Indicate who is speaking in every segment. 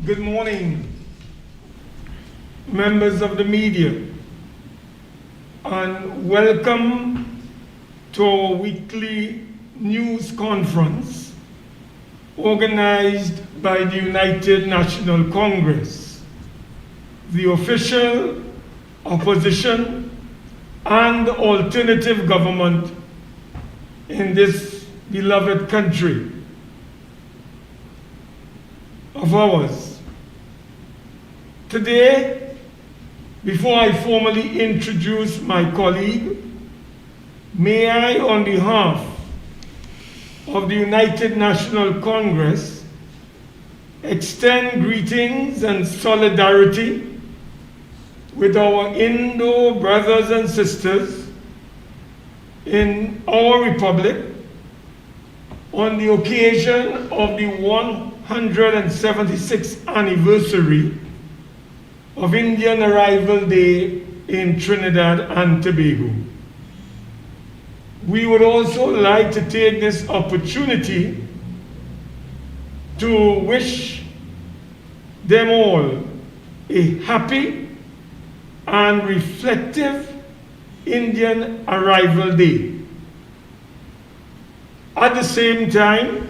Speaker 1: Good morning, members of the media, and welcome to our weekly news conference organized by the United National Congress, the official opposition and alternative government in this beloved country of ours. Today, before I formally introduce my colleague, may I, on behalf of the United National Congress, extend greetings and solidarity with our Indo brothers and sisters in our republic on the occasion of the 176th anniversary of Indian Arrival Day in Trinidad and Tobago. We would also like to take this opportunity to wish them all a happy and reflective Indian Arrival Day. At the same time,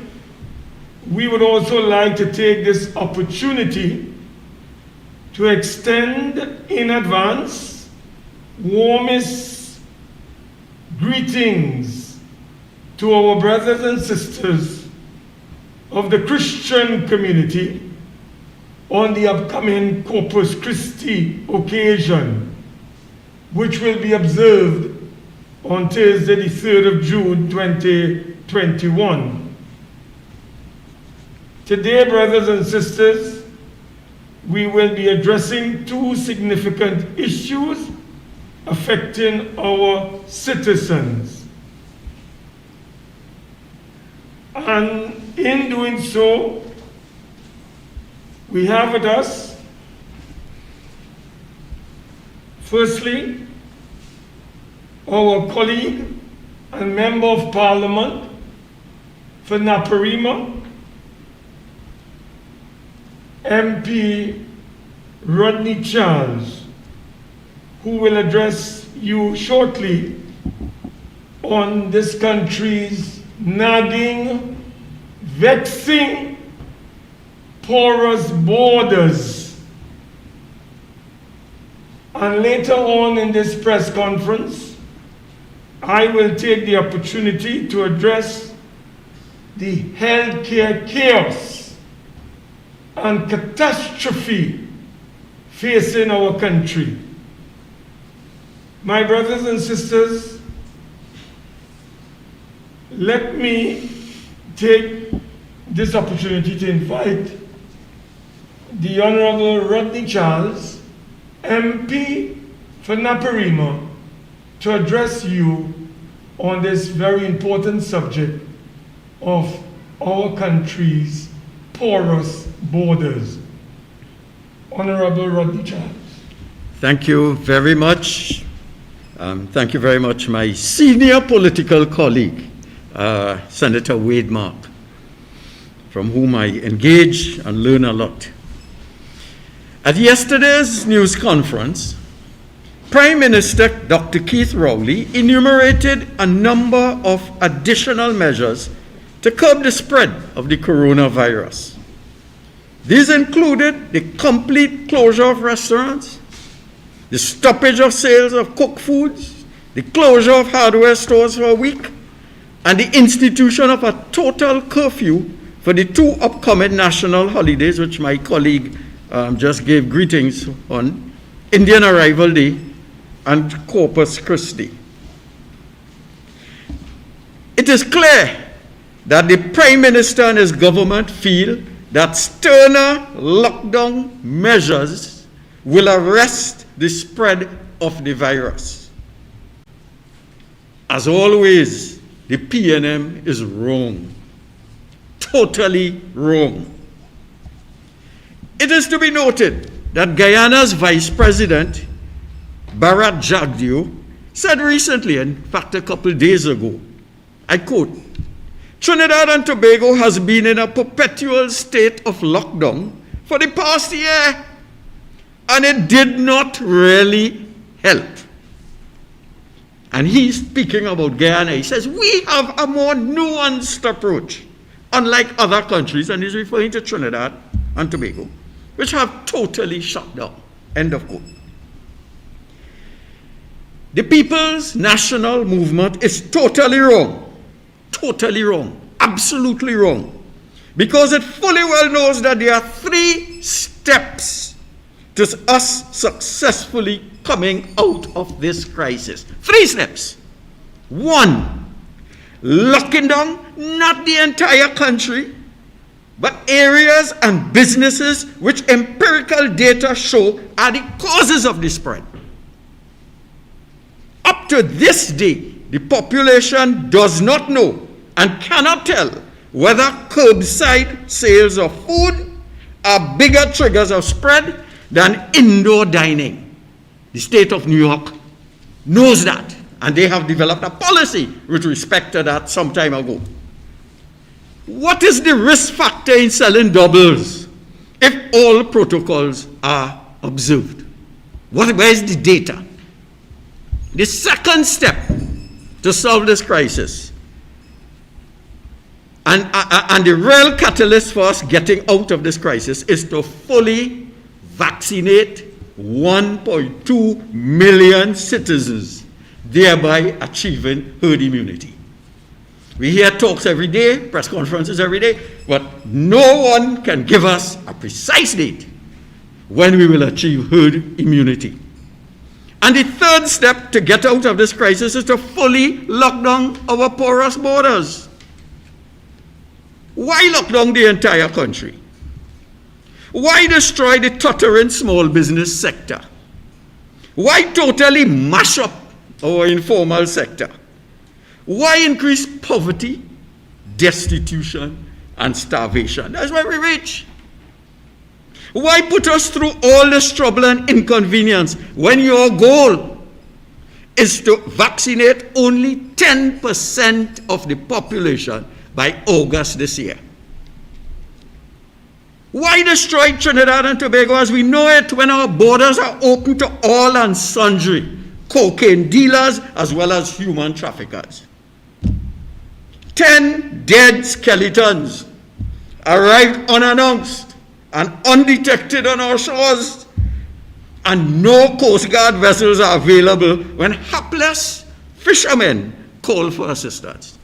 Speaker 1: we would also like to take this opportunity to extend in advance warmest greetings to our brothers and sisters of the Christian community on the upcoming Corpus Christi occasion, which will be observed on Thursday, the 3rd of June, 2021. Today, brothers and sisters, we will be addressing two significant issues affecting our citizens. And in doing so, we have with us, firstly, our colleague and Member of Parliament for Naparima, MP Rodney Charles, who will address you shortly on this country's nagging, vexing, porous borders. And later on in this press conference, I will take the opportunity to address the healthcare chaos and catastrophe facing our country. My brothers and sisters, let me take this opportunity to invite the Honorable Rodney Charles, MP for Naparima, to address you on this very important subject of our country's porous borders. Honorable Rodney Charles.
Speaker 2: Thank you very much. Thank you very much, my senior political colleague, Senator Wade Mark, from whom I engage and learn a lot. At yesterday's news conference, Prime Minister Dr. Keith Rowley enumerated a number of additional measures to curb the spread of the coronavirus. These included the complete closure of restaurants, the stoppage of sales of cooked foods, the closure of hardware stores for a week, and the institution of a total curfew for the two upcoming national holidays, which my colleague just gave greetings on, Indian Arrival Day and Corpus Christi. It is clear that the Prime Minister and his government feel that sterner lockdown measures will arrest the spread of the virus. As always, the PNM is wrong. Totally wrong. It is to be noted that Guyana's Vice President, Bharat Jagdeo, said recently, in fact a couple days ago, I quote, "Trinidad and Tobago has been in a perpetual state of lockdown for the past year, and it did not really help. And he's speaking about Guyana. He says, we have a more nuanced approach, unlike other countries, and he's referring to Trinidad and Tobago, which have totally shut down. End of quote. The People's National Movement is totally wrong, absolutely wrong, because it fully well knows that there are 3 steps to us successfully coming out of this crisis. 3 steps. 1, locking down not the entire country, but areas and businesses which empirical data show are the causes of the spread. Up to this day, the population does not know and cannot tell whether curbside sales of food are bigger triggers of spread than indoor dining. The state of New York knows that, and they have developed a policy with respect to that some time ago. What is the risk factor in selling doubles if all protocols are observed? Where is the data? The second step to solve this crisis, and the real catalyst for us getting out of this crisis, is to fully vaccinate 1.2 million citizens, thereby achieving herd immunity. We hear talks every day, press conferences every day, but no one can give us a precise date when we will achieve herd immunity. And the third step to get out of this crisis is to fully lock down our porous borders. Why lock down the entire country? Why destroy the tottering small business sector? Why totally mash up our informal sector? Why increase poverty, destitution, and starvation? That's why we're rich. Why put us through all this trouble and inconvenience when your goal is to vaccinate only 10% of the population by August this year? Why destroy Trinidad and Tobago as we know it when our borders are open to all and sundry cocaine dealers as well as human traffickers? 10 dead skeletons arrived unannounced and undetected on our shores, and no Coast Guard vessels are available when hapless fishermen call for assistance.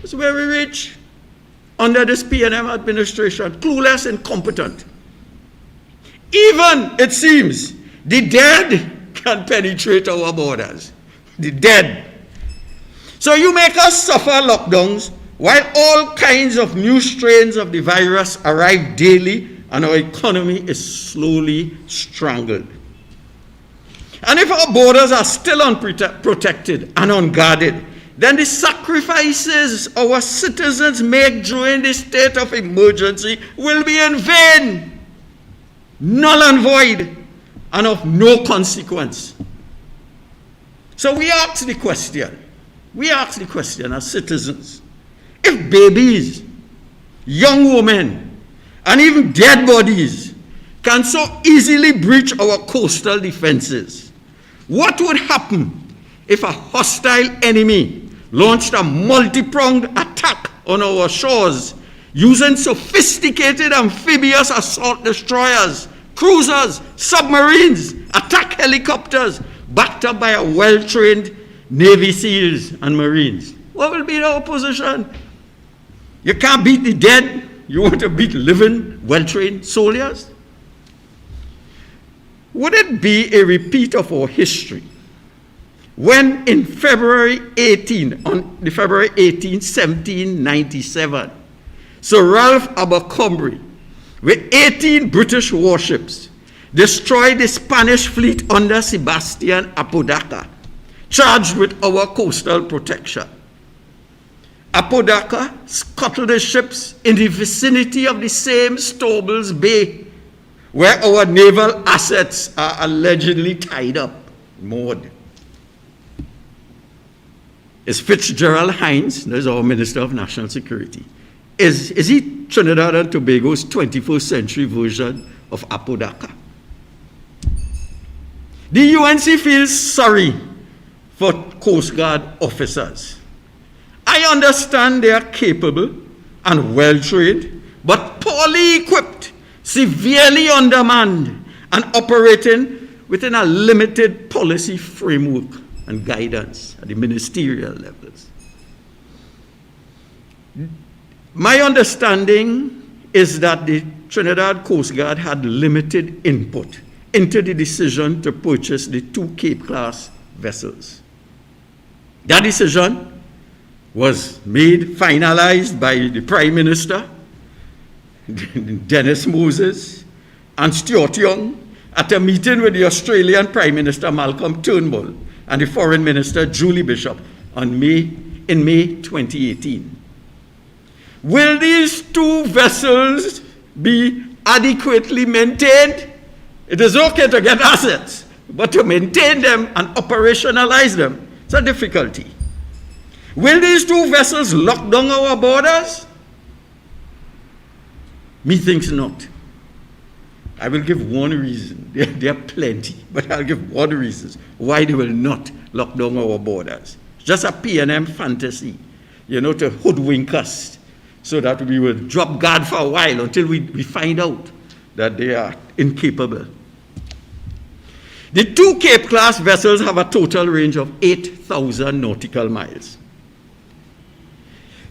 Speaker 2: It's very rich under this PNM administration, clueless, incompetent. Even, it seems, the dead can penetrate our borders. The dead. So you make us suffer lockdowns while all kinds of new strains of the virus arrive daily and our economy is slowly strangled. And if our borders are still unprotected and unguarded, then the sacrifices our citizens make during the state of emergency will be in vain, null and void, and of no consequence. So we ask the question as citizens, if babies, young women, and even dead bodies can so easily breach our coastal defenses, what would happen if a hostile enemy launched a multi-pronged attack on our shores using sophisticated amphibious assault destroyers, cruisers, submarines, attack helicopters, backed up by a well-trained Navy SEALs and Marines? What will be our position? You can't beat the dead. You want to beat living, well-trained soldiers? Would it be a repeat of our history when in February 18, 1797, Sir Ralph Abercrombie, with 18 British warships, destroyed the Spanish fleet under Sebastian Apodaca, charged with our coastal protection? Apodaca scuttled the ships in the vicinity of the same Stobbles Bay where our naval assets are allegedly tied up, moored. Is Fitzgerald Hines, there's our Minister of National Security, is he Trinidad and Tobago's 21st century version of Apodaca. The UNC feels sorry for Coast Guard officers. I understand they are capable and well-trained, but poorly equipped, severely undermanned, and operating within a limited policy framework and guidance at the ministerial levels. My understanding is that the Trinidad Coast Guard had limited input into the decision to purchase the 2 Cape-class vessels. That decision was finalized by the Prime Minister, Dennis Moses, and Stuart Young at a meeting with the Australian Prime Minister Malcolm Turnbull and the Foreign Minister Julie Bishop in May 2018. Will these 2 vessels be adequately maintained? It is okay to get assets, but to maintain them and operationalize them, it's a difficulty. Will these 2 vessels lock down our borders? Methinks not. I will give one reason. There are plenty, but I'll give one reason why they will not lock down our borders. Just a P&M fantasy, to hoodwink us so that we will drop guard for a while until we find out that they are incapable. The 2 Cape-class vessels have a total range of 8,000 nautical miles.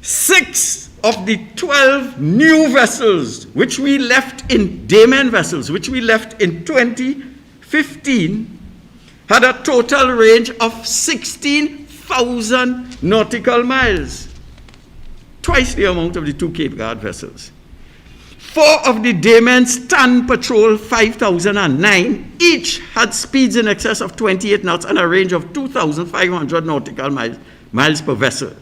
Speaker 2: 6 of the 12 new vessels, which we left in Damen vessels, which we left in 2015, had a total range of 16,000 nautical miles, twice the amount of the 2 Cape Guard vessels. 4 of the Damen Stand Patrol 5009 each had speeds in excess of 28 knots and a range of 2,500 nautical miles per vessel.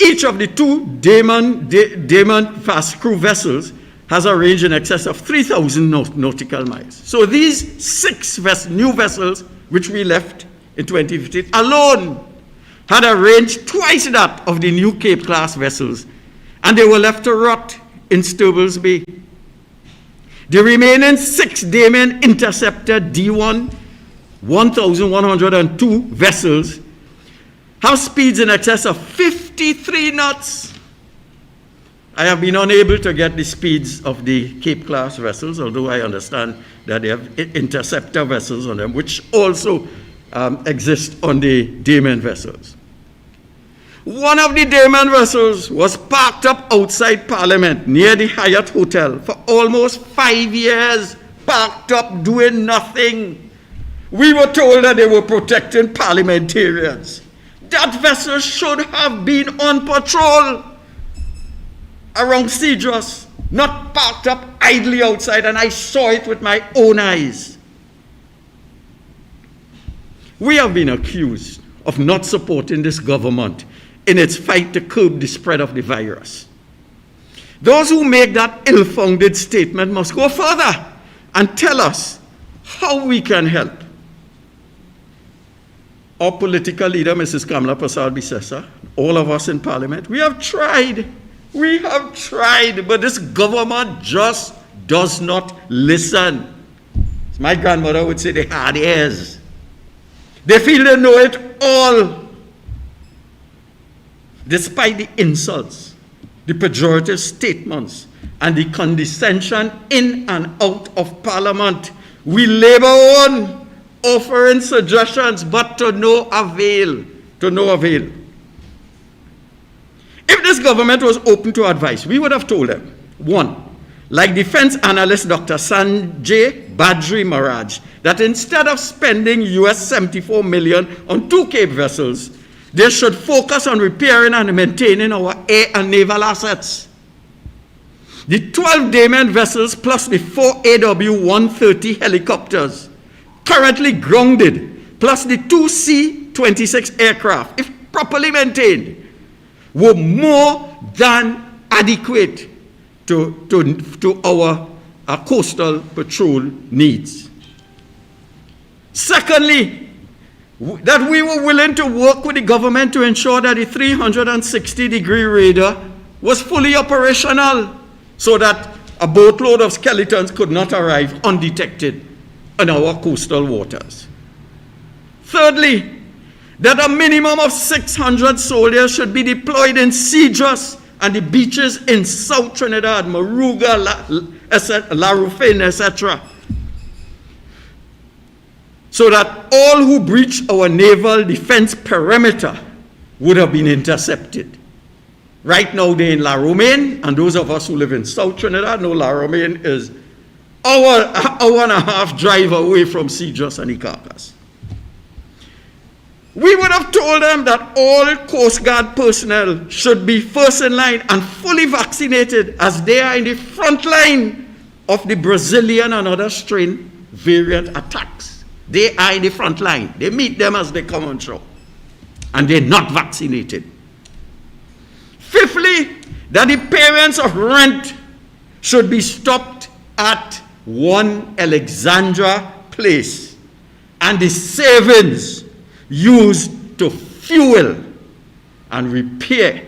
Speaker 2: Each of the 2 Damen fast crew vessels has a range in excess of 3,000 nautical miles. So these 6 new vessels, which we left in 2015, alone had a range twice that of the new Cape-class vessels, and they were left to rot in Sturbles Bay. The remaining 6 Damen Interceptor D1 1,102 vessels have speeds in excess of 53 knots. I have been unable to get the speeds of the Cape-class vessels, although I understand that they have interceptor vessels on them, which also exist on the Damen vessels. One of the Damen vessels was parked up outside Parliament near the Hyatt Hotel for almost 5 years, parked up doing nothing. We were told that they were protecting parliamentarians. That vessel should have been on patrol around Cedros, not parked up idly outside, and I saw it with my own eyes. We have been accused of not supporting this government in its fight to curb the spread of the virus. Those who make that ill-founded statement must go further and tell us how we can help. Our political leader, Mrs. Kamala Prasad Bisesa, all of us in Parliament, we have tried, but this government just does not listen. As my grandmother would say, they had ears. They feel they know it all. Despite the insults, the pejorative statements, and the condescension in and out of Parliament, we labor on, offering suggestions, but to no avail. If this government was open to advice, we would have told them, 1, like defense analyst Dr. Sanjay Badri Maharaj, that instead of spending US $74 million on 2 Cape vessels, they should focus on repairing and maintaining our air and naval assets. The 12 Damen vessels plus the 4 AW-130 helicopters currently grounded, plus the 2 C-26 aircraft, if properly maintained, were more than adequate to our coastal patrol needs. Secondly, that we were willing to work with the government to ensure that the 360-degree radar was fully operational so that a boatload of skeletons could not arrive undetected in our coastal waters. Thirdly, that a minimum of 600 soldiers should be deployed in Cedros and the beaches in South Trinidad, Moruga, La Rufin, etc., so that all who breach our naval defense perimeter would have been intercepted. Right now they're in La Romaine, and those of us who live in South Trinidad know La Romaine is hour and a half drive away from Cedros and Icacos. We would have told them that all Coast Guard personnel should be first in line and fully vaccinated, as they are in the front line of the Brazilian and other strain variant attacks. They are in the front line. They meet them as they come on shore, and they're not vaccinated. Fifthly, that the payments of rent should be stopped at One Alexandra Place, and the savings used to fuel and repair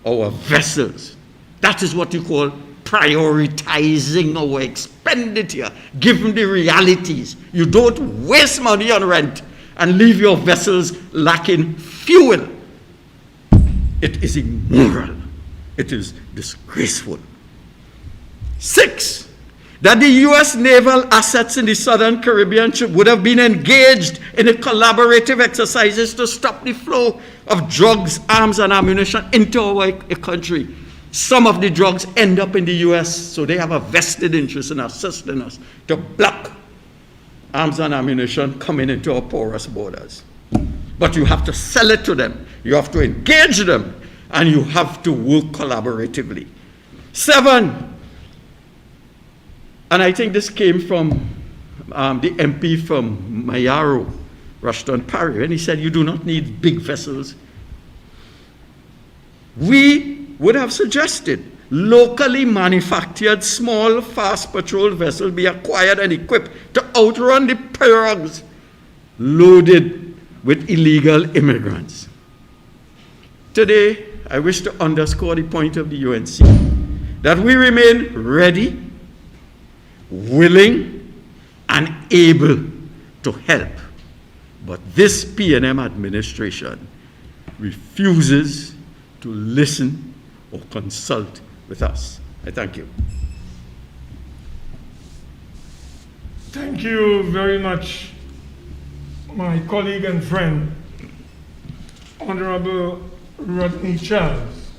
Speaker 2: our vessels. That is what you call prioritizing our expenditure, given the realities. You don't waste money on rent and leave your vessels lacking fuel. It is immoral. It is disgraceful. 6, that the U.S. naval assets in the Southern Caribbean would have been engaged in the collaborative exercises to stop the flow of drugs, arms, and ammunition into our country. Some of the drugs end up in the U.S., so they have a vested interest in assisting us to block arms and ammunition coming into our porous borders. But you have to sell it to them, you have to engage them, and you have to work collaboratively. 7, and I think this came from the MP from Mayaro, Rushton Parry, and he said, you do not need big vessels. We would have suggested locally manufactured small fast patrol vessels be acquired and equipped to outrun the pirogues loaded with illegal immigrants. Today, I wish to underscore the point of the UNC, that we remain ready, willing, and able to help. But this PNM administration refuses to listen or consult with us. I thank you.
Speaker 1: Thank you very much, my colleague and friend, Honorable Rodney Charles.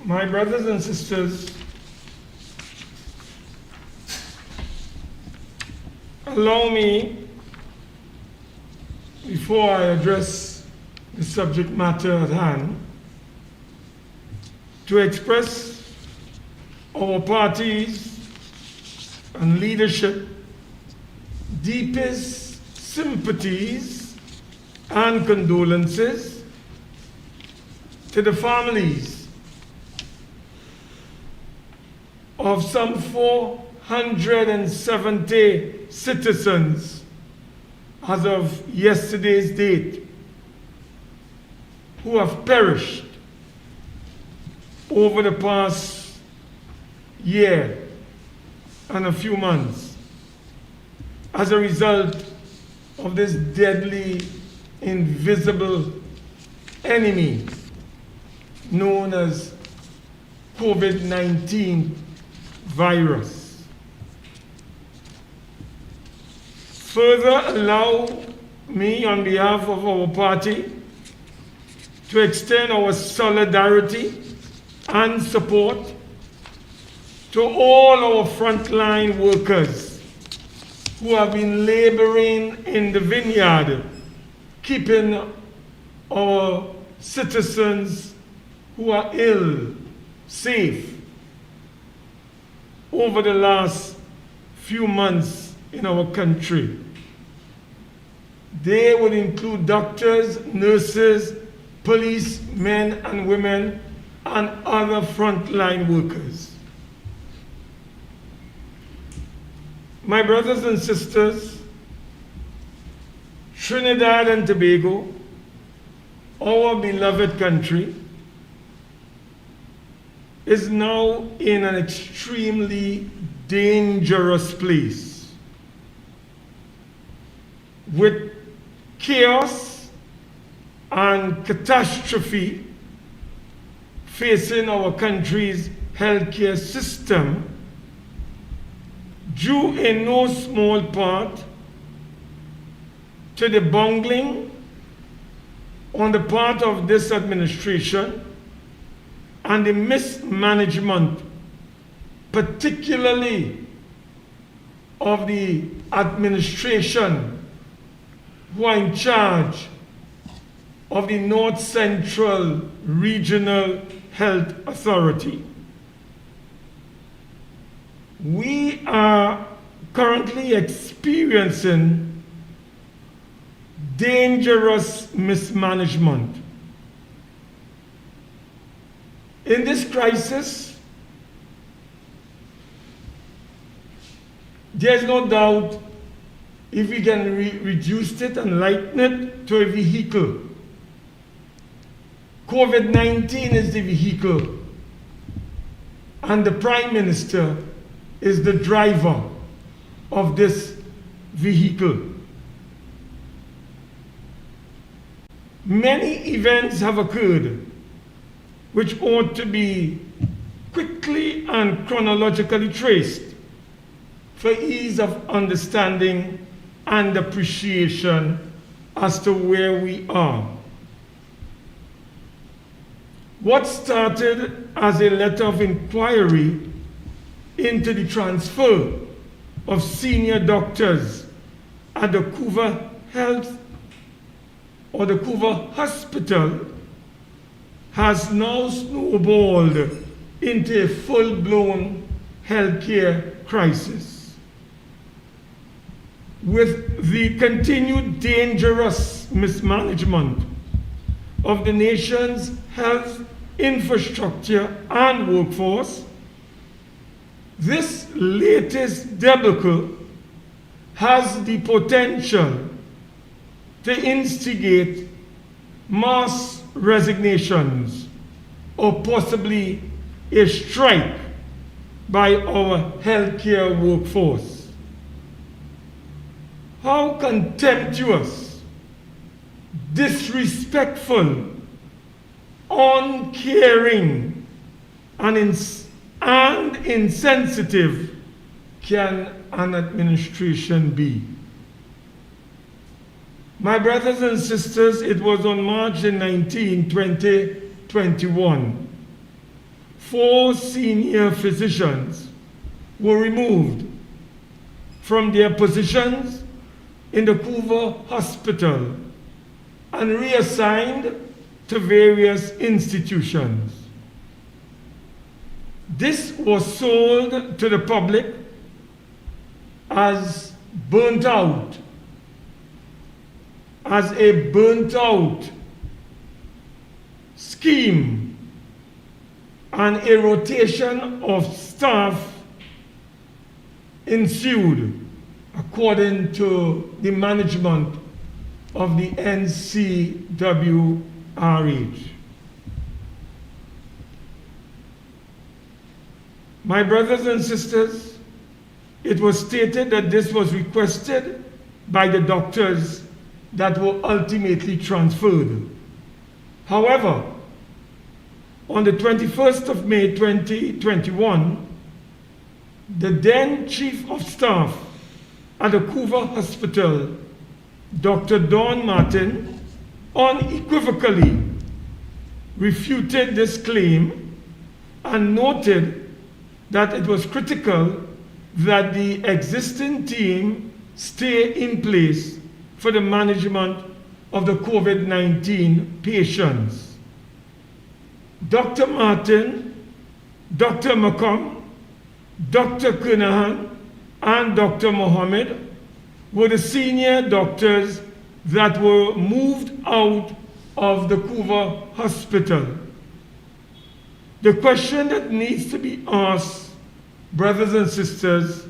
Speaker 1: My brothers and sisters, allow me, before I address the subject matter at hand, to express our party's and leadership deepest sympathies and condolences to the families of some 470 citizens as of yesterday's date who have perished over the past year and a few months as a result of this deadly, invisible enemy known as COVID-19 virus. Further, allow me, on behalf of our party, to extend our solidarity and support to all our frontline workers who have been laboring in the vineyard, keeping our citizens who are ill safe over the last few months in our country. They would include doctors, nurses, policemen and women, and other frontline workers. My brothers and sisters, Trinidad and Tobago our beloved country is now in an extremely dangerous place with chaos and catastrophe facing our country's healthcare system due in no small part to the bungling on the part of this administration and the mismanagement, particularly of the administration who are in charge of the North Central Regional Health Authority. We are currently experiencing dangerous mismanagement. In this crisis, there's no doubt if we can reduce it and lighten it to a vehicle. COVID-19 is the vehicle, and the Prime Minister is the driver of this vehicle. Many events have occurred which ought to be quickly and chronologically traced for ease of understanding and appreciation as to where we are. What started as a letter of inquiry into the transfer of senior doctors at the Couva Health or the Couva Hospital has now snowballed into a full-blown healthcare crisis. With the continued dangerous mismanagement of the nation's health infrastructure and workforce, this latest debacle has the potential to instigate mass resignations or possibly a strike by our healthcare workforce. How contemptuous, disrespectful, uncaring, and insensitive can an administration be? My brothers and sisters, it was on March 19, 2021, 4 senior physicians were removed from their positions in the Couva Hospital and reassigned to various institutions. This was sold to the public as burnt out, as a burnt out scheme and a rotation of staff ensued according to the management of the NCWRH. My brothers and sisters, it was stated that this was requested by the doctors that were ultimately transferred. However, on the 21st of May 2021, the then Chief of Staff at the Couva Hospital, Dr. Dawn Martin, unequivocally refuted this claim and noted that it was critical that the existing team stay in place for the management of the COVID-19 patients. Dr. Martin, Dr. McComb, Dr. Kernahan, and Dr. Mohammed were the senior doctors that were moved out of the Couva Hospital. The question that needs to be asked, brothers and sisters,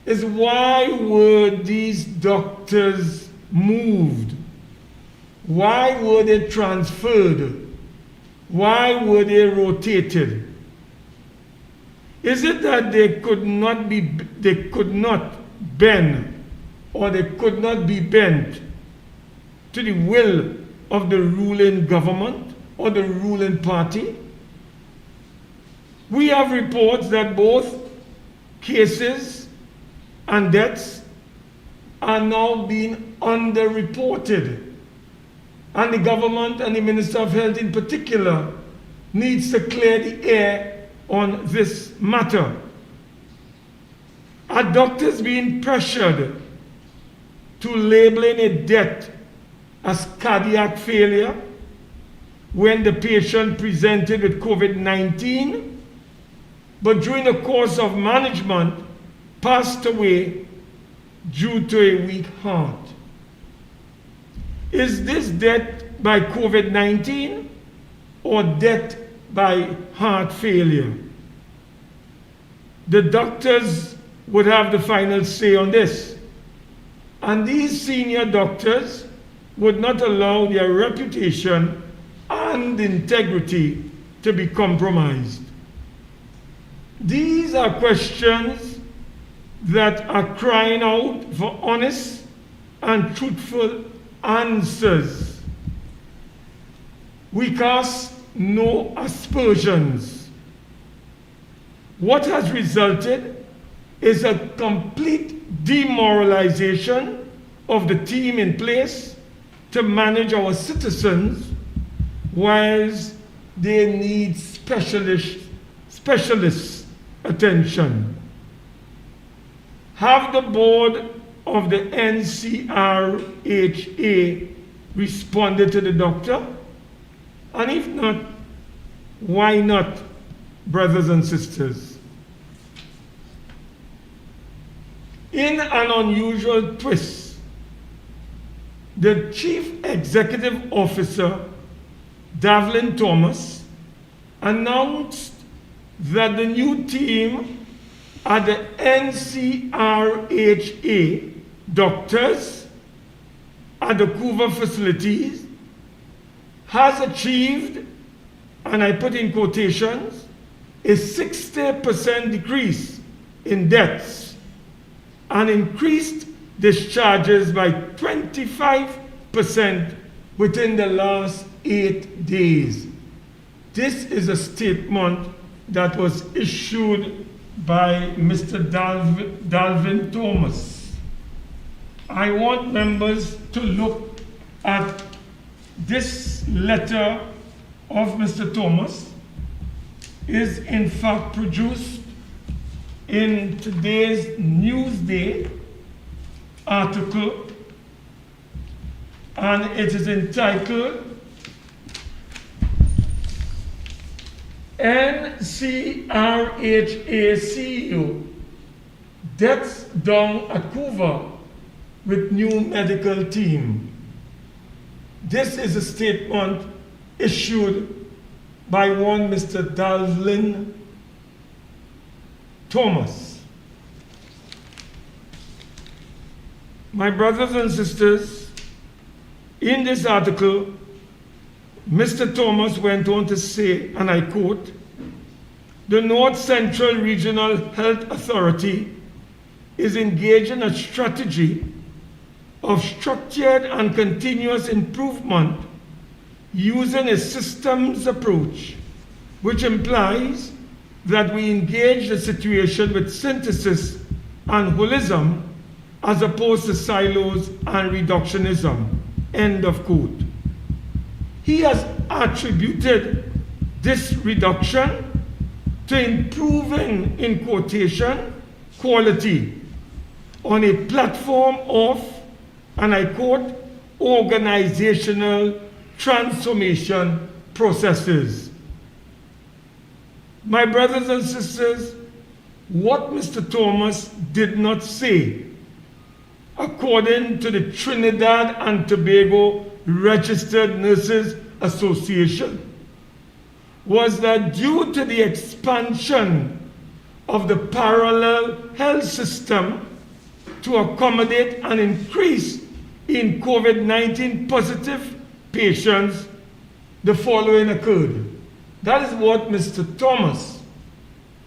Speaker 1: is why were these doctors moved? Why were they transferred? Why were they rotated? Is it that they could not bend, or they could not be bent to the will of the ruling government or the ruling party? We have reports that both cases and deaths are now being underreported. And the government and the Minister of Health in particular needs to clear the air on this matter. Are doctors being pressured to labeling a death as cardiac failure when the patient presented with COVID-19, but during the course of management passed away due to a weak heart? Is this death by COVID-19 or death by heart failure? The doctors would have the final say on this. And these senior doctors would not allow their reputation and integrity to be compromised. These are questions that are crying out for honest and truthful answers. We cast no aspersions. What has resulted is a complete demoralization of the team in place to manage our citizens whilst they need specialist attention. Have the board of the NCRHA responded to the doctor? And if not, why not, brothers and sisters? In an unusual twist, the Chief Executive Officer, Davlin Thomas, announced that the new team at the NCRHA doctors at the Couva facilities has achieved, and I put in quotations, a 60% decrease in deaths and increased discharges by 25% within the last 8 days. This is a statement that was issued by Mr. Dalvin Thomas. I want members to look at this letter of Mr. Thomas. Is in fact produced in today's Newsday article, and it is entitled NCRHA CEO Deaths Down at Couva with New Medical Team. This is a statement issued by one Mr. Dalvin Thomas. My brothers and sisters, in this article, Mr. Thomas went on to say, and I quote, "The North Central Regional Health Authority is engaged in a strategy of structured and continuous improvement using a systems approach, which implies that we engage the situation with synthesis and holism as opposed to silos and reductionism." End of quote. He has attributed this reduction to improving, in quotation, quality on a platform of, and I quote, organizational transformation processes. My brothers and sisters, what Mr. Thomas did not say, according to the Trinidad and Tobago Registered Nurses Association, was that due to the expansion of the parallel health system to accommodate an increase in COVID-19 positive patients, the following occurred. That is what Mr. Thomas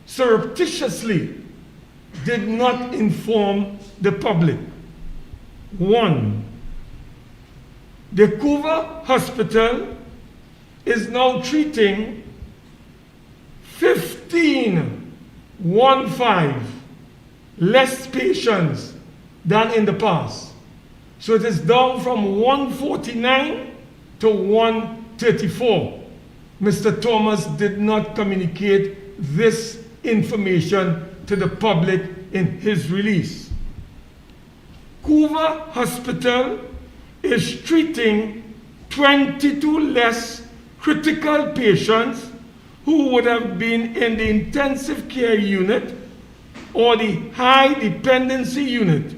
Speaker 1: surreptitiously did not inform the public. 1. The Couva Hospital is now treating 15 less patients than in the past. So it is down from 149 to 134. Mr. Thomas did not communicate this information to the public in his release. Couva Hospital is treating 22 less critical patients who would have been in the intensive care unit or the high dependency unit,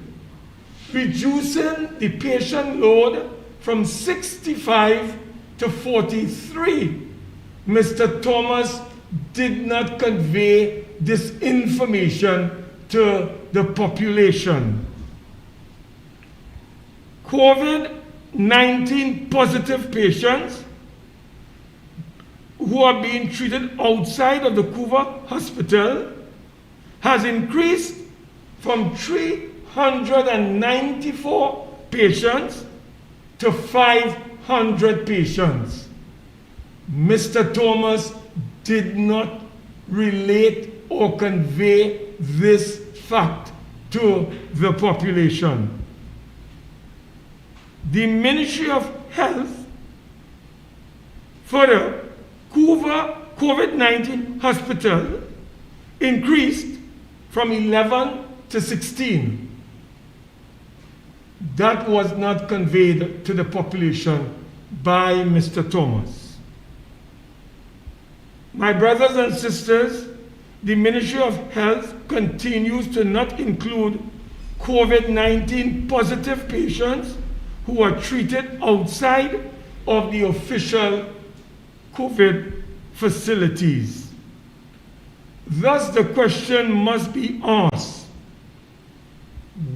Speaker 1: reducing the patient load from 65 to 43. Mr. Thomas did not convey this information to the population. COVID-19 positive patients who are being treated outside of the Couva Hospital has increased from 394 patients to 500 patients. Mr. Thomas did not relate or convey this fact to the population. The Ministry of Health, further, Couva COVID-19 hospital increased from 11 to 16. That was not conveyed to the population by Mr. Thomas. My brothers and sisters, the Ministry of Health continues to not include COVID-19 positive patients who are treated outside of the official COVID facilities. Thus, the question must be asked,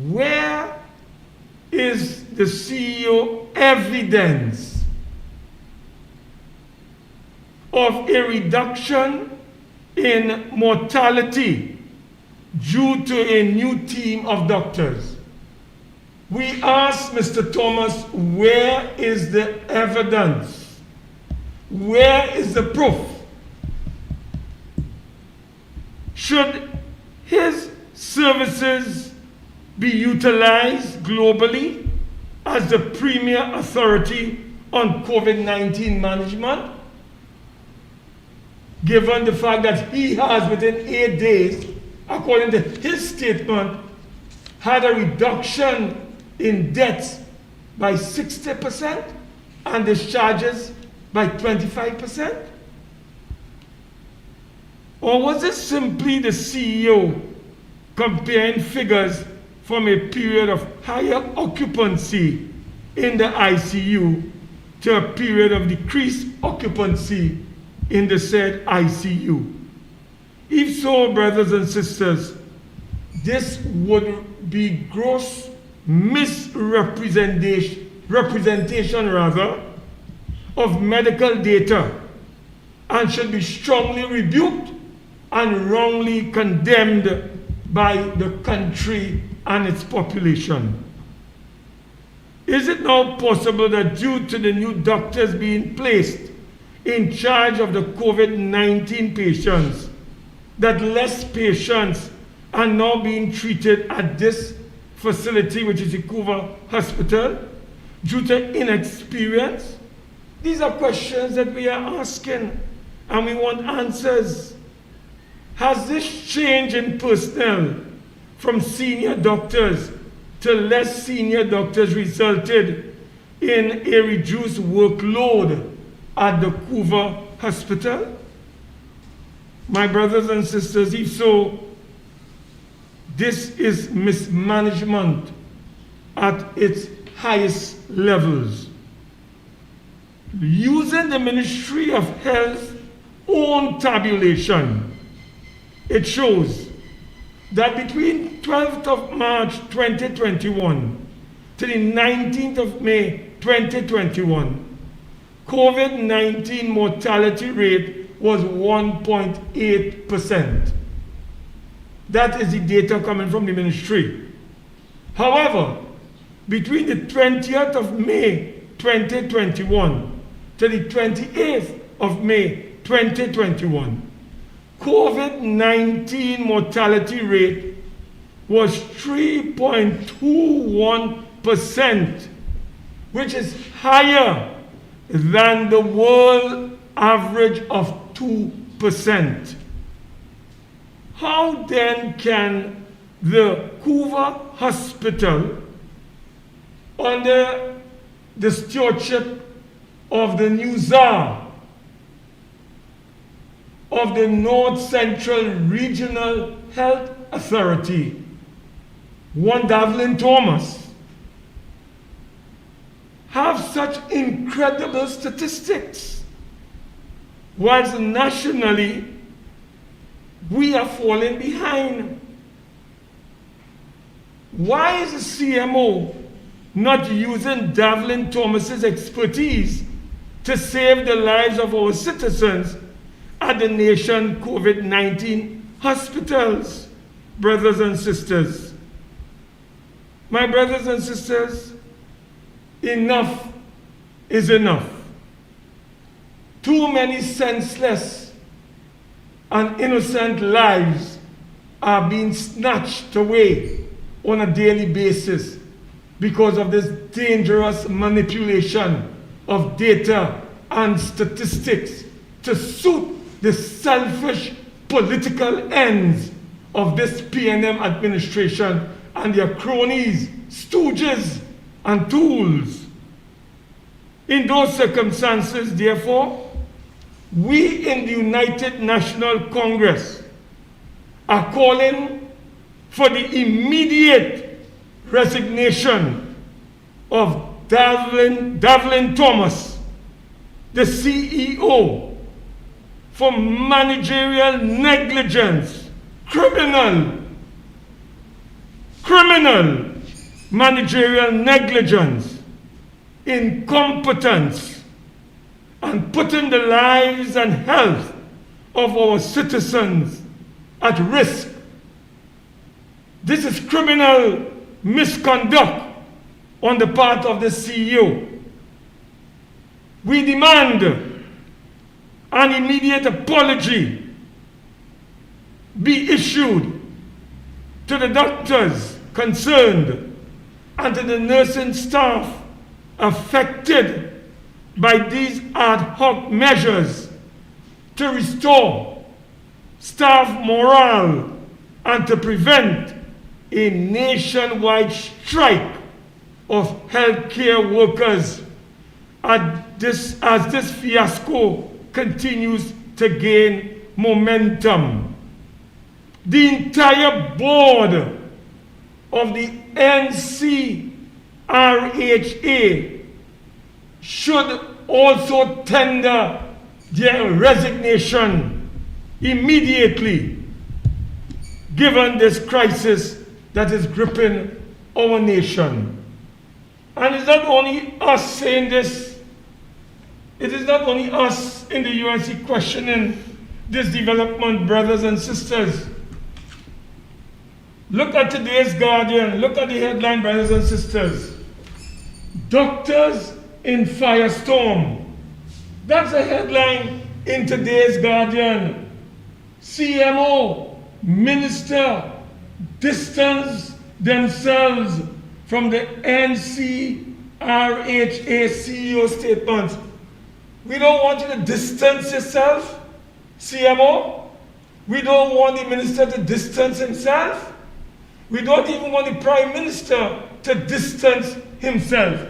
Speaker 1: where is the CEO evidence of a reduction in mortality due to a new team of doctors? We ask Mr. Thomas, where is the evidence? Where is the proof? Should his services be utilized globally as the premier authority on COVID-19 management, given the fact that he has, within 8 days, according to his statement, had a reduction in deaths by 60% and discharges by 25%? Or was it simply the CEO comparing figures from a period of higher occupancy in the ICU to a period of decreased occupancy in the said ICU? If so, brothers and sisters, this would be gross representation of medical data and should be strongly rebuked and wrongly condemned by the country and its population. Is it now possible that due to the new doctors being placed in charge of the COVID-19 patients, that less patients are now being treated at this facility, which is the Couva Hospital, due to inexperience? These are questions that we are asking, and we want answers. Has this change in personnel from senior doctors to less senior doctors resulted in a reduced workload at the Couva Hospital? My brothers and sisters, if so, this is mismanagement at its highest levels. Using the Ministry of Health's own tabulation, it shows that between 12th of March 2021 to the 19th of May 2021, COVID-19 mortality rate was 1.8%. That is the data coming from the ministry. However, between the 20th of May 2021 to the 28th of May 2021, COVID-19 mortality rate was 3.21%, which is higher than the world average of 2%. How then can the Hoover Hospital, under the stewardship of the new czar of the North Central Regional Health Authority, one Davlin Thomas, have such incredible statistics, whilst nationally we are falling behind? Why is the CMO not using Davlin Thomas's expertise to save the lives of our citizens at the nation COVID-19 hospitals? Brothers and sisters, my brothers and sisters, enough is enough. Too many senseless and innocent lives are being snatched away on a daily basis because of this dangerous manipulation of data and statistics to suit the selfish political ends of this PNM administration and their cronies, stooges, and tools. In those circumstances, therefore, we in the United National Congress are calling for the immediate resignation of Davlin Thomas, the CEO, for managerial negligence, criminal managerial negligence, incompetence, and putting the lives and health of our citizens at risk. This is criminal misconduct on the part of the CEO. We demand an immediate apology be issued to the doctors concerned and to the nursing staff affected by these ad hoc measures to restore staff morale and to prevent a nationwide strike of healthcare workers as this fiasco continues to gain momentum. The entire board of the NCRHA should also tender their resignation immediately, given this crisis that is gripping our nation. And it's not only us saying this, it is not only us in the UNC questioning this development, brothers and sisters. Look at today's Guardian, look at the headline, brothers and sisters. Doctors in firestorm. That's a headline in today's Guardian. CMO, minister, distance themselves from the NCRHA CEO statements. We don't want you to distance yourself, CMO. We don't want the minister to distance himself. We don't even want the prime minister to distance himself.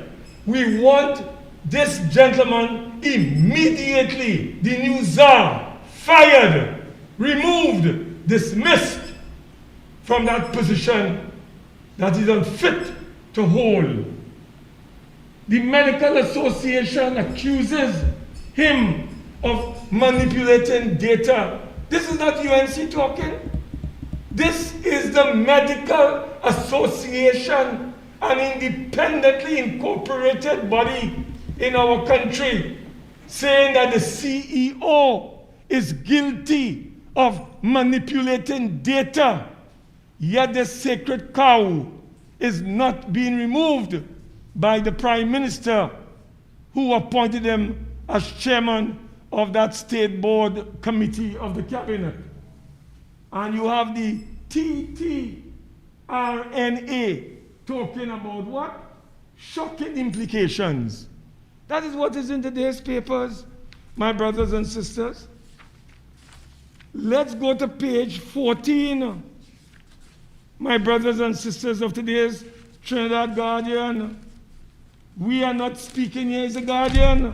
Speaker 1: We want this gentleman immediately, the new czar, fired, removed, dismissed from that position that is unfit to hold. The Medical Association accuses him of manipulating data. This is not UNC talking. This is the Medical Association, an independently incorporated body in our country, saying that the CEO is guilty of manipulating data, yet the sacred cow is not being removed by the Prime Minister, who appointed him as chairman of that state board committee of the cabinet. And you have the TTRNA talking about what? Shocking implications. That is what is in today's papers, my brothers and sisters. Let's go to page 14, my brothers and sisters of today's Trinidad Guardian. We are not speaking here as a guardian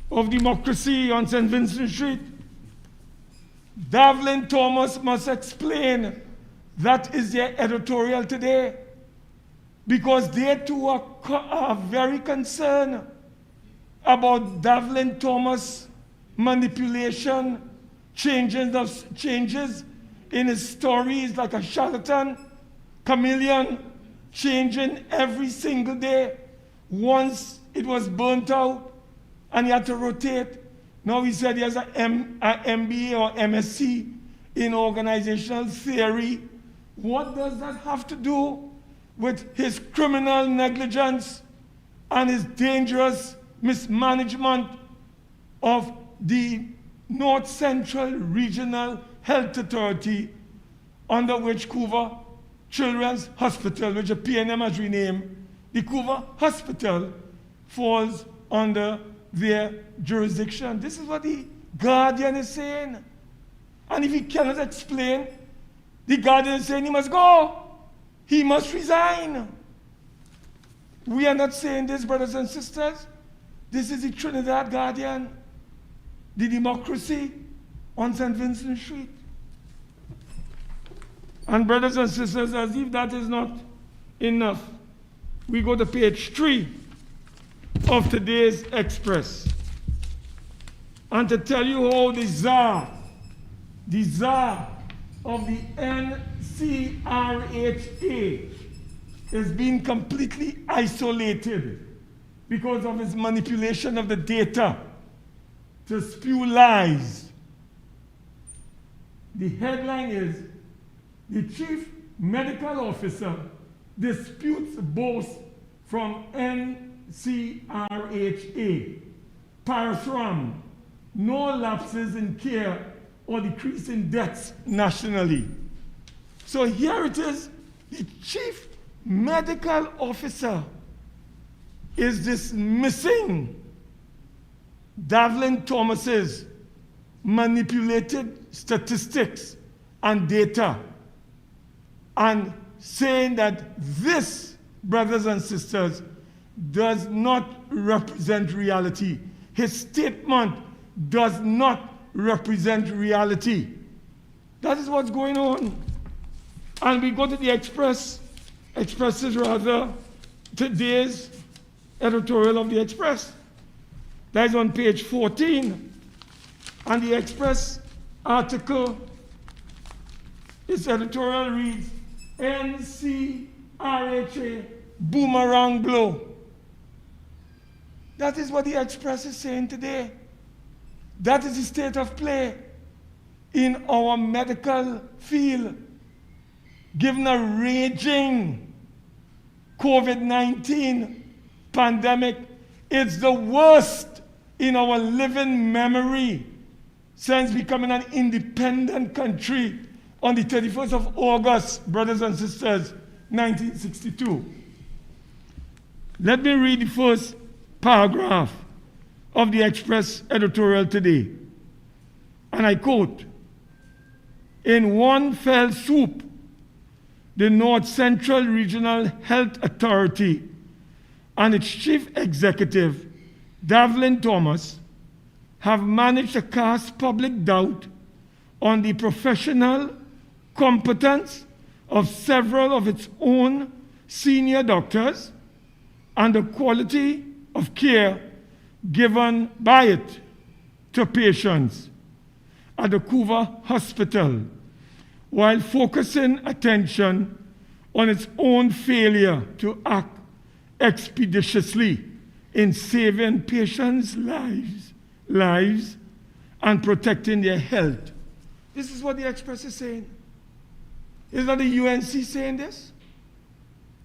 Speaker 1: of democracy on St. Vincent Street. Davlin Thomas must explain. That is their editorial today, because they too are very concerned about Davlin Thomas manipulation, changes in his stories like a charlatan, chameleon, changing every single day. Once it was burnt out and he had to rotate. Now he said he has an MBA or MSc in organizational theory. What does that have to do with his criminal negligence and his dangerous mismanagement of the North Central Regional Health Authority, under which Couva Children's Hospital, which the PNM has renamed, the Couva Hospital, falls under their jurisdiction. This is what the Guardian is saying. And if he cannot explain, the Guardian is saying he must go. He must resign. We are not saying this, brothers and sisters. This is the Trinidad Guardian, the democracy on St. Vincent Street. And brothers and sisters, as if that is not enough, we go to page 3 of today's Express. And to tell you how the czar of the NCRHA is being completely isolated because of his manipulation of the data to spew lies. The headline is, the chief medical officer disputes boasts from NCRHA. Parasram, no lapses in care or decrease in deaths nationally. So here it is, the chief medical officer is dismissing Davlin Thomas's manipulated statistics and data, and saying that this, brothers and sisters, does not represent reality. His statement does not represent reality. That is what's going on. And we go to the Express's rather, today's editorial of the Express. That is on page 14. And the Express article, its editorial reads, NCRHA boomerang blow. That is what the Express is saying today. That is the state of play in our medical field. Given a raging COVID-19 pandemic, it's the worst in our living memory since becoming an independent country on the 31st of August, brothers and sisters, 1962. Let me read the first paragraph of the Express editorial today. And I quote, "In one fell swoop, the North Central Regional Health Authority and its chief executive, Davlin Thomas, have managed to cast public doubt on the professional competence of several of its own senior doctors and the quality of care given by it to patients at the Couva Hospital, while focusing attention on its own failure to act expeditiously in saving patients' lives and protecting their health. This is what the Express is saying. Is not the UNC saying this?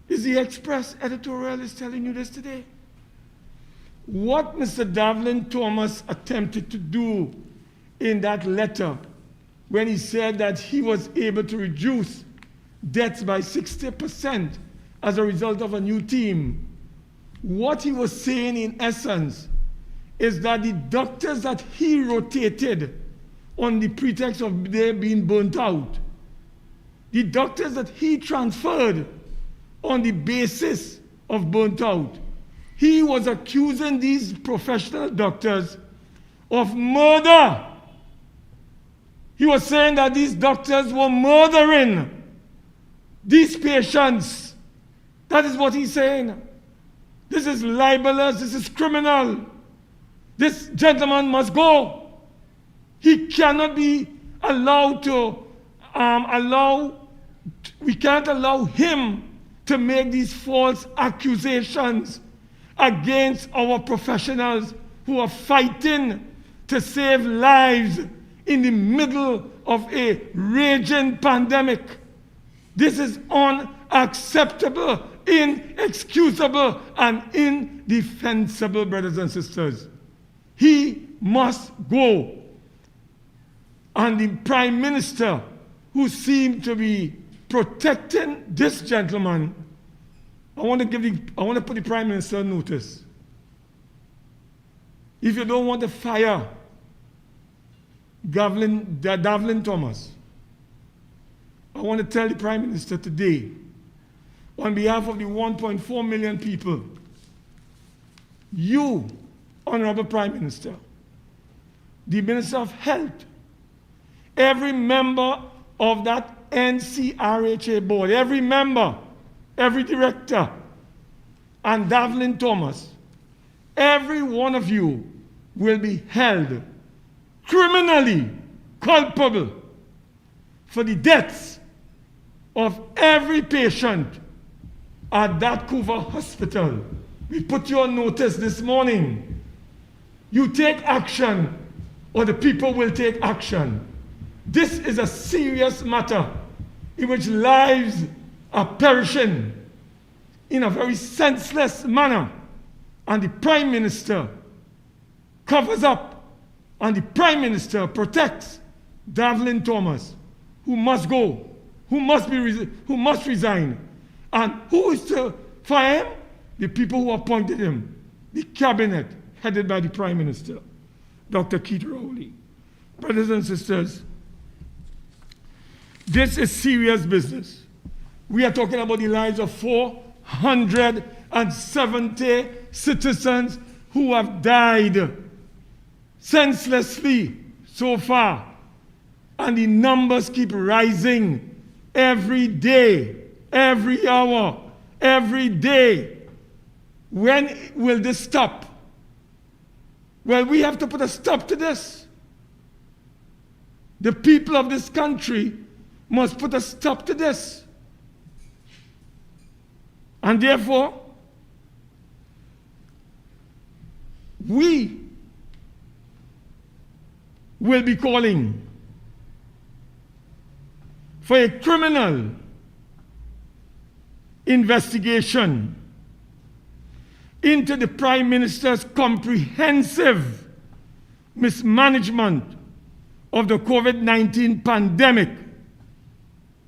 Speaker 1: Is the Express editorial is telling you this today? What Mr. Davlin Thomas attempted to do in that letter when he said that he was able to reduce deaths by 60% as a result of a new team, what he was saying in essence is that the doctors that he rotated on the pretext of their being burnt out, the doctors that he transferred on the basis of burnt out, he was accusing these professional doctors of murder. He was saying that these doctors were murdering these patients. That is what he's saying. This is libelous, this is criminal. This gentleman must go. He cannot be allowed to we can't allow him to make these false accusations against our professionals who are fighting to save lives in the middle of a raging pandemic. This is unacceptable, inexcusable, and indefensible, brothers and sisters. He must go. And the Prime Minister, who seemed to be protecting this gentleman, I want to put the Prime Minister on notice. If you don't want to fire Davlin Thomas, I want to tell the Prime Minister today, on behalf of the 1.4 million people, you, Honorable Prime Minister, the Minister of Health, every member of that NCRHA board, every member, every director, and Davlin Thomas, every one of you will be held criminally culpable for the deaths of every patient at that Couva hospital. We put you on notice this morning. You take action, or the people will take action. This is a serious matter in which lives are perishing in a very senseless manner. And the Prime Minister covers up, and the Prime Minister protects Davlin Thomas, who must go, who must resign. And who is to fire him? The people who appointed him, the cabinet headed by the Prime Minister, Dr. Keith Rowley. Brothers and sisters, this is serious business. We are talking about the lives of 470 citizens who have died senselessly so far. And the numbers keep rising every day, every hour, every day. When will this stop? Well, we have to put a stop to this. The people of this country must put a stop to this. And therefore, we will be calling for a criminal investigation into the Prime Minister's comprehensive mismanagement of the COVID-19 pandemic,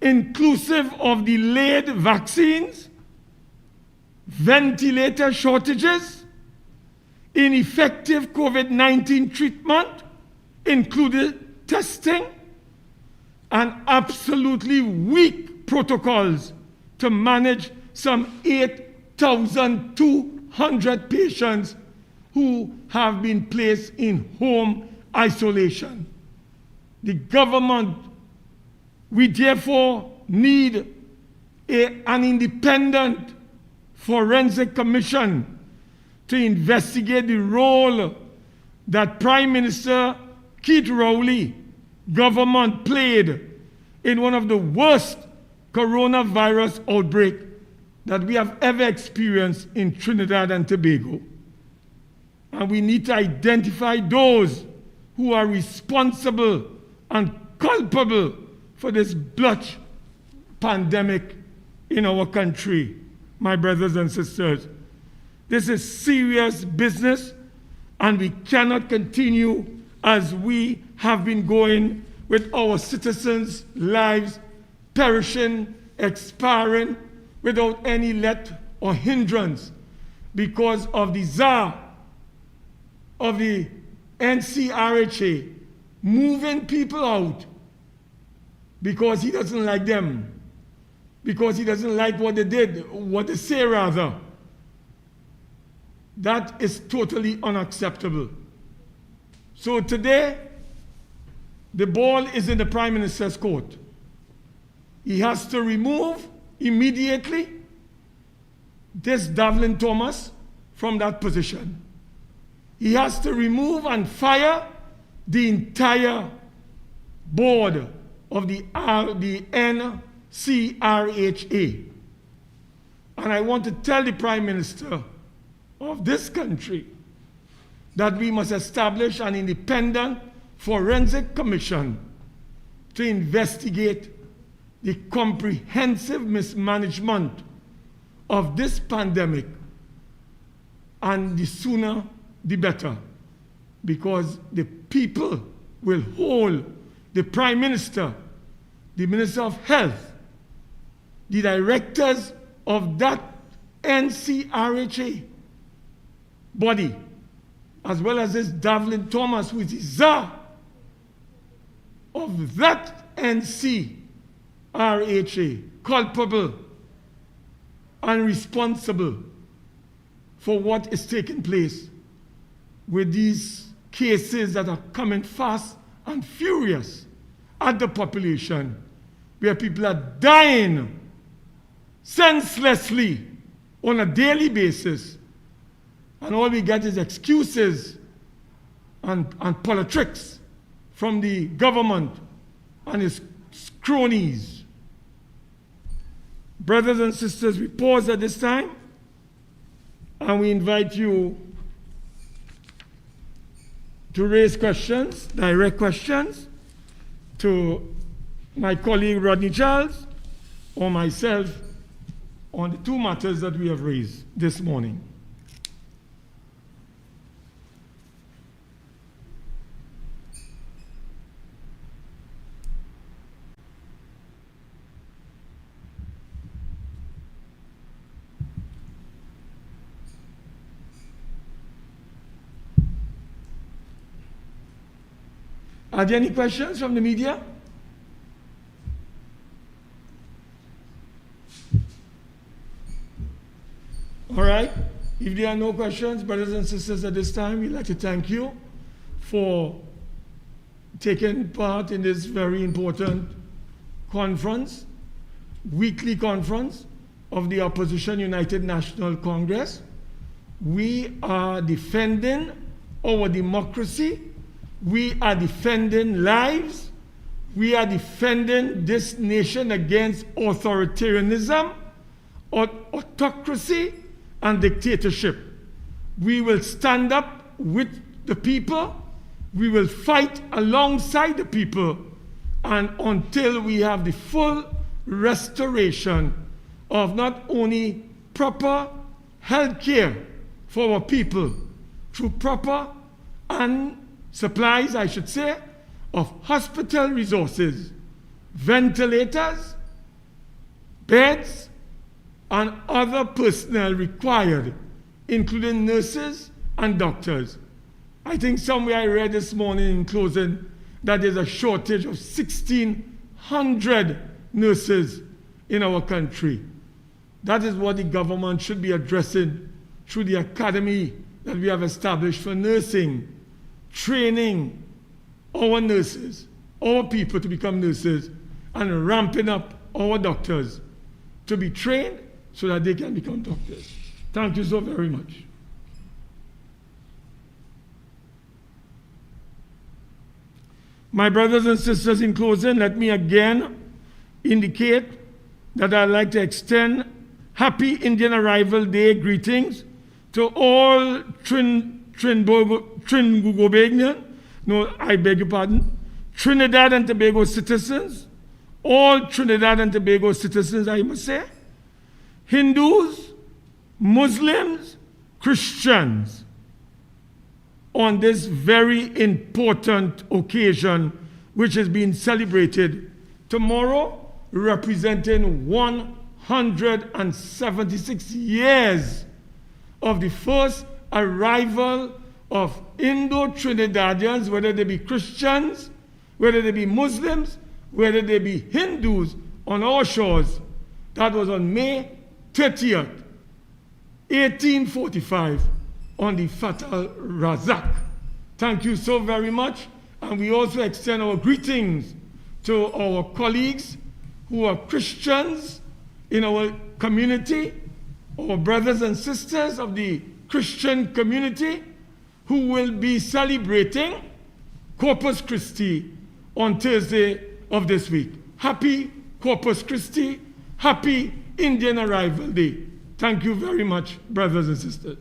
Speaker 1: inclusive of delayed vaccines, ventilator shortages, ineffective COVID-19 treatment, including testing, and absolutely weak protocols to manage some 8,200 patients who have been placed in home isolation. The government, we therefore need an independent forensic commission to investigate the role that Prime Minister Keith Rowley government played in one of the worst coronavirus outbreaks that we have ever experienced in Trinidad and Tobago. And we need to identify those who are responsible and culpable for this blotch pandemic in our country, my brothers and sisters. This is serious business, and we cannot continue as we have been going with our citizens' lives perishing, expiring without any let or hindrance because of the czar of the NCRHA moving people out because he doesn't like them, because he doesn't like what they did, what they say rather. That is totally unacceptable. So today, the ball is in the Prime Minister's court. He has to remove immediately this Devlin Thomas from that position. He has to remove and fire the entire board of the NCRHA. And I want to tell the Prime Minister of this country that we must establish an independent forensic commission to investigate the comprehensive mismanagement of this pandemic, and the sooner the better, because the people will hold the Prime Minister, the Minister of Health, the directors of that NCRHA body, as well as this Devlin Thomas, who is the czar of that NCRHA, culpable and responsible for what is taking place with these cases that are coming fast and furious at the population, where people are dying senselessly on a daily basis, and all we get is excuses and politics from the government and its cronies. Brothers and sisters, we pause at this time, and we invite you to raise questions, direct questions, to my colleague Rodney Charles or myself on the two matters that we have raised this morning. Are there any questions from the media? All right. If there are no questions, brothers and sisters, at this time, we'd like to thank you for taking part in this very important conference, weekly conference of the Opposition United National Congress. We are defending our democracy. We are defending lives. We are defending this nation against authoritarianism, autocracy, and dictatorship. We will stand up with the people. We will fight alongside the people, and until we have the full restoration of not only proper health care for our people through proper and supplies, I should say, of hospital resources, ventilators, beds, and other personnel required, including nurses and doctors. I think somewhere I read this morning in closing that there's a shortage of 1,600 nurses in our country. That is what the government should be addressing through the academy that we have established for nursing, training our nurses, our people to become nurses, and ramping up our doctors to be trained so that they can become doctors. Thank you so very much. My brothers and sisters, in closing, let me again indicate that I'd like to extend Happy Indian Arrival Day greetings to all Trinidad and Tobago citizens, all Trinidad and Tobago citizens, I must say, Hindus, Muslims, Christians, on this very important occasion which is being celebrated tomorrow, representing 176 years of the first arrival of Indo-Trinidadians, whether they be Christians, whether they be Muslims, whether they be Hindus, on our shores. That was on May 30th, 1845, on the Fatal Razak. Thank you so very much. And we also extend our greetings to our colleagues who are Christians in our community, our brothers and sisters of the Christian community who will be celebrating Corpus Christi on Thursday of this week. Happy Corpus Christi, happy Indian Arrival Day. Thank you very much, brothers and sisters.